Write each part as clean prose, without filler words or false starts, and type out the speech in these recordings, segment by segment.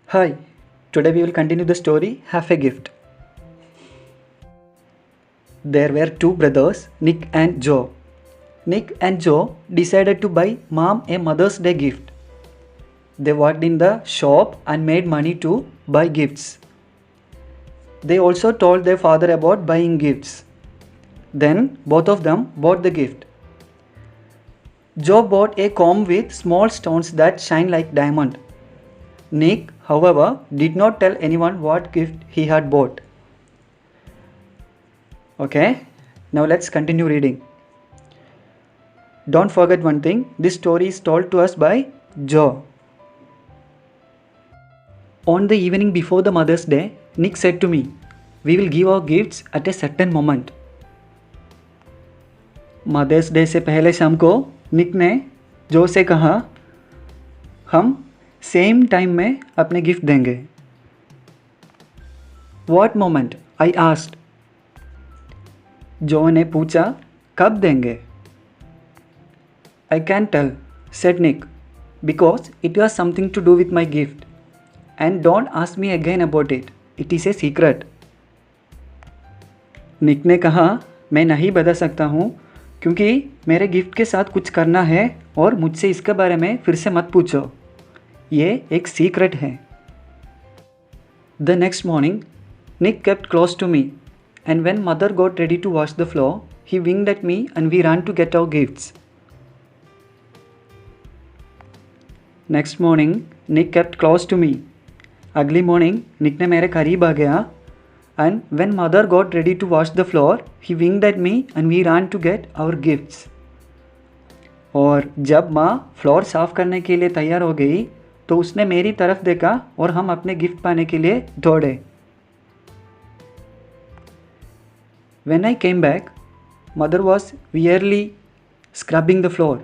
Hi, today we will continue the story Half a Gift. There were two brothers, Nick and Joe. Nick and Joe decided to buy mom a Mother's Day gift. They worked in the shop and made money to buy gifts. They also told their father about buying gifts. Then both of them bought the gift. Joe bought a comb with small stones that shine like diamond. Nick, however, did not tell anyone what gift he had bought. Okay, now let's continue reading. Don't forget one thing, this story is told to us by Joe. On the evening before the Mother's Day, Nick said to me, "We will give our gifts at a certain moment." Mother's Day से पहले शाम को निक ने जो से कहा, हम same time में अपने गिफ्ट देंगे. What moment? I asked. जो ने पूछा, कब देंगे? I can't tell, said Nick, because it has something to do with my gift. And don't ask me again about it. It is a secret. निक ने कहा, मैं नहीं बता सकता हूँ क्योंकि मेरे गिफ्ट के साथ कुछ करना है और मुझसे इसके बारे में फिर से मत पूछो. ये एक सीक्रेट है. The next morning, Nick kept close to me, and when mother got ready to wash the floor, he winked at me and we ran to get our gifts. Next morning, Nick kept close to me. अगली morning निक ने मेरे करीब आ गया and when mother got ready to wash the floor, he winked at me and we ran to get our gifts. और जब माँ floor साफ़ करने के लिए तैयार हो गई तो उसने मेरी तरफ देखा और हम अपने गिफ्ट पाने के लिए दौड़े. When I came back, mother was wearily scrubbing the floor.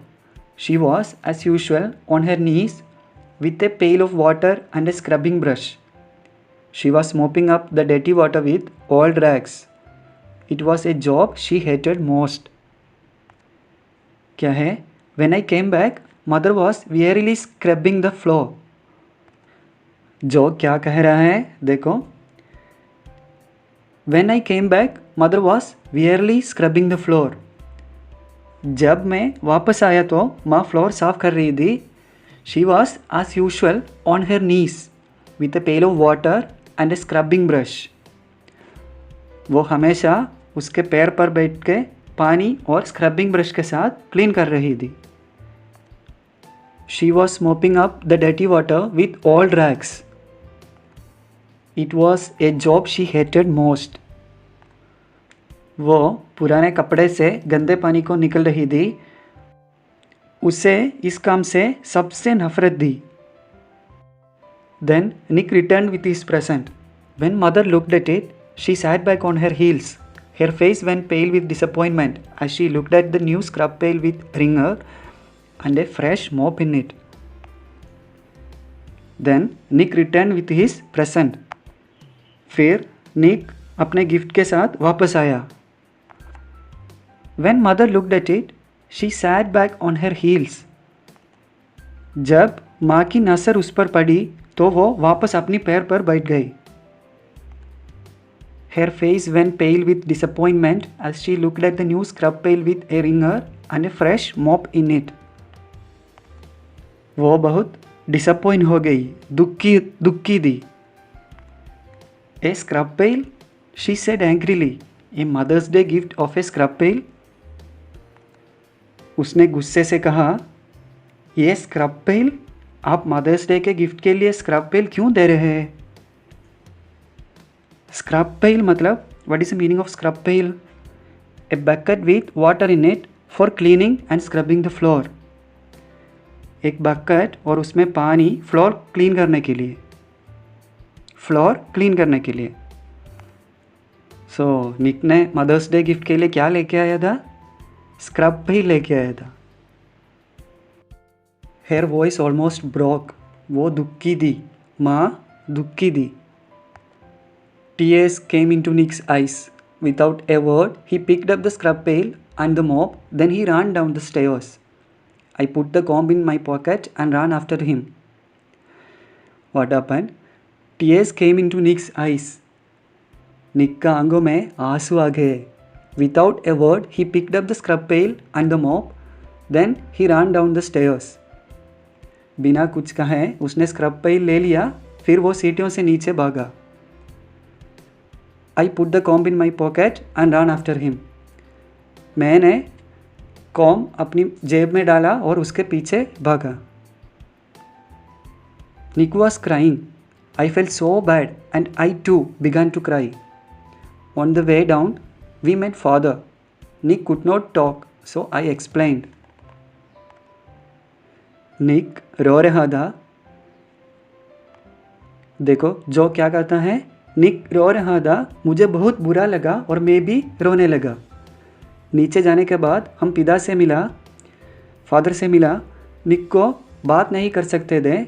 She was, as usual, on her knees with a pail of water and a scrubbing brush. She was mopping up the dirty water with old rags. It was a job she hated most. क्या है? When I came back, mother was wearily scrubbing the floor. जो क्या कह रहा है देखो. When I came back, mother was wearily scrubbing the floor. जब मैं वापस आया तो माँ फ्लोर साफ कर रही थी. She was as usual on her knees with a pail of water and a scrubbing brush. वो हमेशा उसके पैर पर बैठ के पानी और स्क्रबिंग ब्रश के साथ क्लीन कर रही थी. She was mopping up the dirty water with old rags. It was a job she hated most. वो पुराने कपड़े से गंदे पानी को निकल रही थी. उसे इस काम से सबसे नफरत थी. Then Nick returned with his present. When mother looked at it, she sat back on her heels. Her face went pale with disappointment as she looked at the new scrub pail with wringer and a fresh mop in it. Then Nick returned with his present. फिर Nick अपने gift के साथ वापस आया. When mother looked at it, she sat back on her heels. जब माँ की नज़र उस पर पड़ी तो वो वापस अपनी पैर पर बैठ गई. Her face went pale with disappointment as she looked at the new scrub pail with a wringer and a fresh mop in it. वो बहुत डिसअपॉइंट हो गई, दुखी थी. A scrub pail? She said angrily. A Mother's Day gift of a scrub pail? उसने गुस्से से कहा, ये स्क्रब पेल? आप मदर्स डे के गिफ्ट के लिए स्क्रब पेल क्यों दे रहे हैं? स्क्रब पेल मतलब what is the meaning of scrub pail? A bucket with water in it for cleaning and scrubbing the floor. एक बकेट और उसमें पानी फ्लोर क्लीन करने के लिए. सो निक ने मदर्स डे गिफ्ट के लिए क्या लेके आया था? स्क्रब पेल लेके आया था. Her voice almost broke. वो दुखी थी. माँ दुखी थी. Tears came into Nick's eyes. Without a word, he picked up the scrub pail and the mop. Then he ran down the stairs. I put the comb in my pocket and ran after him. What happened? Tears came into Nick's eyes. निक का आंखों में आंसू आ गए. Without a word, he picked up the scrub pail and the mop. Then he ran down the stairs. बिना कुछ कहे उसने scrub पेल ले लिया, फिर वो सीढ़ियों से नीचे भागा. I put the comb in my pocket and ran after him. मैंने कॉम्ब अपनी जेब में डाला और उसके पीछे भागा. Nick was crying. I felt so bad and I too began to cry. On the way down, we met father. Nick could not talk, so I explained. Nick रो रहा था. देखो जो क्या कहता है, निक रो रहा था, मुझे बहुत बुरा लगा और मैं भी रोने लगा. नीचे जाने के बाद हम पिता से मिला, फादर से मिला. निक को बात नहीं कर सकते थे,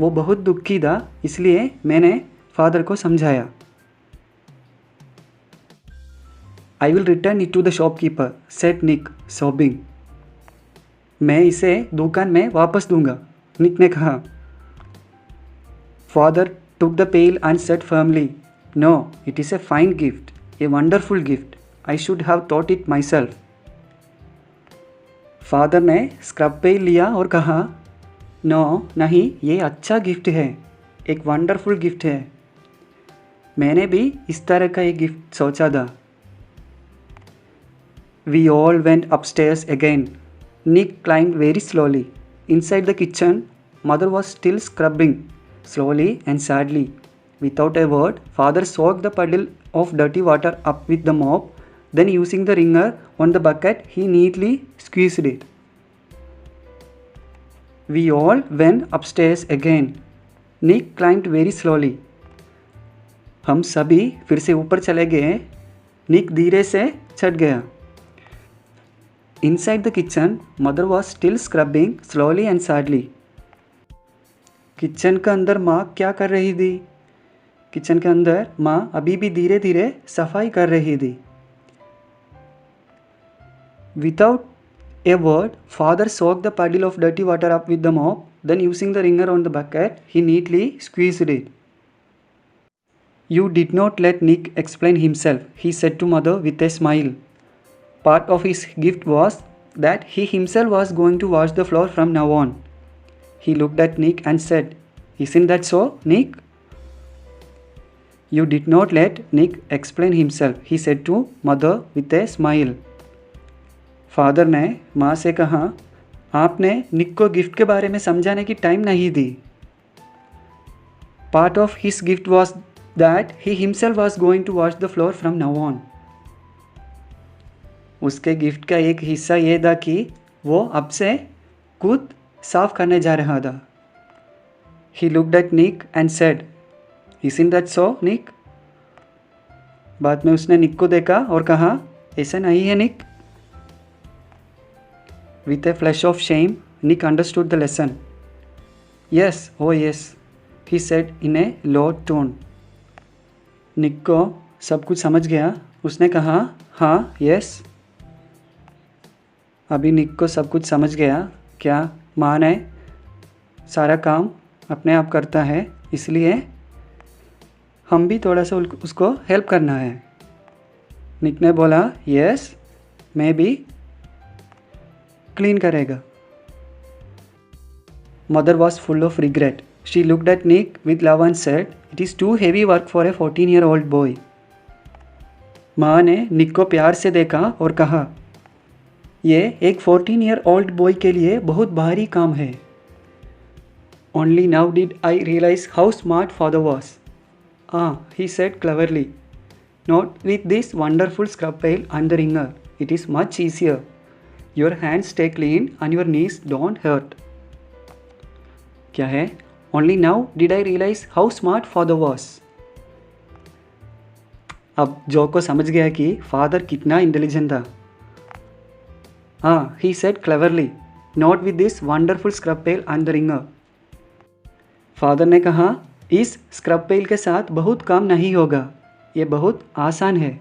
वो बहुत दुखी था, इसलिए मैंने फादर को समझाया. I will return it to the shopkeeper, said Nick, sobbing. मैं इसे दुकान में वापस दूंगा, निक ने कहा. Father took the pail and said firmly, No, it is a fine gift, a wonderful gift. I should have taught it myself. Father ने scrub पेल लिया और कहा, नो नहीं, ये अच्छा गिफ्ट है, एक वंडरफुल गिफ्ट है. मैंने भी इस तरह का एक गिफ्ट सोचा था. We all went upstairs again. Nick climbed very slowly. Inside the kitchen, mother was still scrubbing, slowly and sadly. Without a word, father soaked the puddle of dirty water up with the mop. Then using the wringer on the bucket, he neatly squeezed it. We all went upstairs again. Nick climbed very slowly. हम सभी फिर से ऊपर चले गए. निक धीरे से चढ़ गया. Inside the kitchen, mother was still scrubbing slowly and sadly. Kitchen के अंदर माँ क्या कर रही थी? किचन के अंदर माँ अभी भी धीरे धीरे सफाई कर रही थी. Without a word, father soaked the puddle of dirty water up with the mop. Then using the wringer on the bucket, he neatly squeezed it. You did not let Nick explain himself, he said to mother with a smile. Part of his gift was that he himself was going to wash the floor from now on. He looked at Nick and said, Isn't that so, Nick? You did not let Nick explain himself, he said to mother with a smile. Father ने माँ से कहा, आपने निक को gift के बारे में समझाने की टाइम नहीं दी. Part of his gift was that he himself was going to wash the floor from now on. उसके गिफ्ट का एक हिस्सा ये था कि वो अब से खुद साफ करने जा रहा था. He looked at Nick and said, Isn't that so, निक? बाद में उसने निक को देखा और कहा, ऐसा नहीं है निक. With a flash of shame, Nick understood the lesson. Yes, oh yes, he said in a low tone. निक को सब कुछ समझ गया. उसने कहा, हाँ, yes. अभी निक को सब कुछ समझ गया. क्या माँ ने सारा काम अपने आप करता है, इसलिए हम भी थोड़ा सा उसको हेल्प करना है. निक ने बोला, yes, मैं भी क्लीन करेगा. Mother was full of regret. She looked at Nick with love and said, It is too heavy work for a 14-year-old boy. माँ ने निक को प्यार से देखा और कहा, ये एक 14-year-old boy के लिए बहुत भारी काम है. Only now did I realize how smart father was. He said cleverly. Not with this wonderful scrub pail and the wringer. It is much easier. Your hands stay clean and your knees don't hurt. क्या है? Only now did I realize how smart father was. अब जो को समझ गया कि father कितना intelligent था. He said cleverly, not with this wonderful scrub pail and the wringer. Father ने कहा, इस स्क्रब पेल के साथ बहुत काम नहीं होगा, ये बहुत आसान है.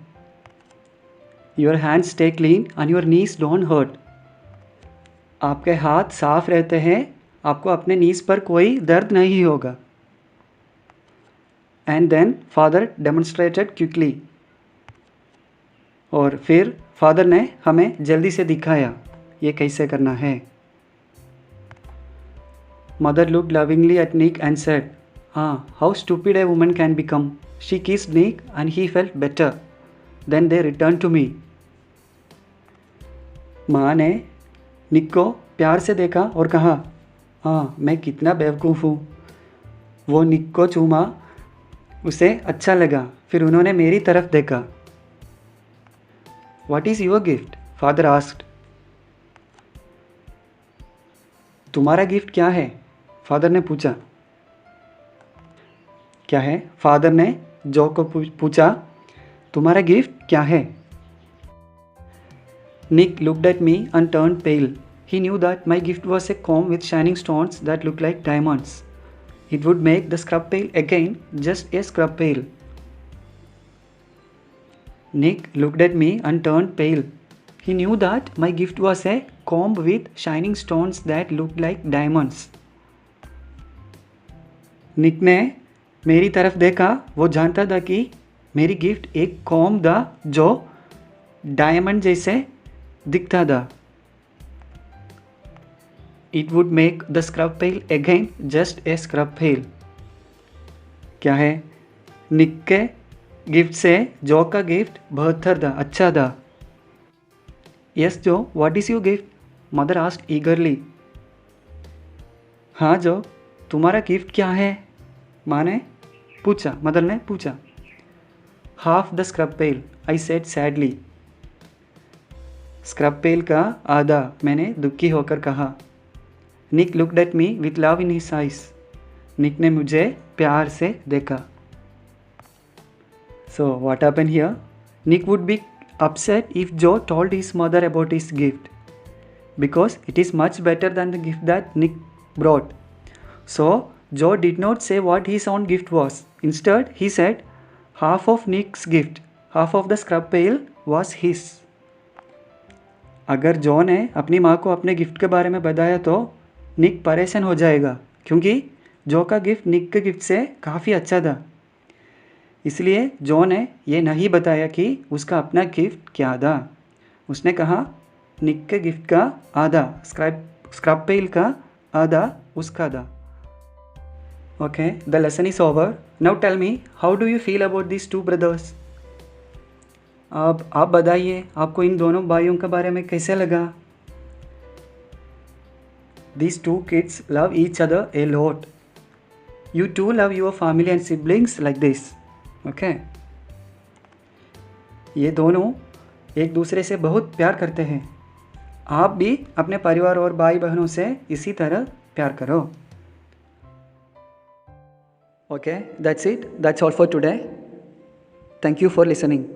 Your hands stay clean and your knees don't hurt. आपके हाथ साफ रहते हैं, आपको अपने नीज पर कोई दर्द नहीं होगा. And then father demonstrated quickly, और फिर फादर ने हमें जल्दी से दिखाया ये कैसे करना है. Mother looked lovingly at Nick and said, how stupid a woman can become. She kissed Nick and he felt better. Then they return to me. माँ ने निक को प्यार से देखा और कहा, हाँ मैं कितना बेवकूफ़ हूँ. वो निक को चूमा, उसे अच्छा लगा, फिर उन्होंने मेरी तरफ देखा. What is your gift? Father asked. तुम्हारा गिफ्ट क्या है? फादर ने पूछा. क्या है? फादर ने जो को पूछा, तुम्हारा गिफ्ट क्या है? Nick looked at me and turned pale. He knew that my gift was a comb with shining stones that looked like diamonds. It would make the scrub pail again just a scrub pail. Nick looked at me and turned pale. He knew that my gift was a comb with shining stones that looked like diamonds. निक ने मेरी तरफ देखा. वो जानता था कि मेरी gift एक कॉम्ब था जो डायमंड जैसे दिखता था. It would make the scrub pail again just a scrub pail. क्या है? निक के गिफ्ट से जो का गिफ्ट बेहतर था, अच्छा था. Yes जो, what is your gift? Mother asked eagerly. हाँ जो, तुम्हारा गिफ्ट क्या है? माँ ने पूछा, मदर ने पूछा. Half the scrub pail, I said sadly. Scrub pail का आधा, मैंने दुखी होकर कहा. Nick looked at me with love in his eyes. Nick ने मुझे प्यार से देखा. So what happened here? Nick would be upset if Joe told his mother about his gift, because it is much better than the gift that Nick brought. So Joe did not say what his own gift was. Instead, he said half of Nick's gift, half of the scrub pail was his. अगर jaw ने अपनी माँ को अपने gift के बारे में बताया तो निक परेशान हो जाएगा, क्योंकि जॉ का गिफ्ट निक के गिफ्ट से काफ़ी अच्छा था. इसलिए जॉ ने यह नहीं बताया कि उसका अपना गिफ्ट क्या था. उसने कहा निक के गिफ्ट का आधा, स्क्रब पेल का आधा उसका था. Okay, the lesson is over. Now tell me, how do you feel about this two brothers? अब आप बताइए, आपको इन दोनों भाइयों के बारे में कैसे लगा? These two kids love each other a lot. You too love your family and siblings like this. Okay? ये दोनों एक दूसरे से बहुत प्यार करते हैं. आप भी अपने परिवार और भाई बहनों से इसी तरह प्यार करो. Okay, that's it. That's all for today. Thank you for listening.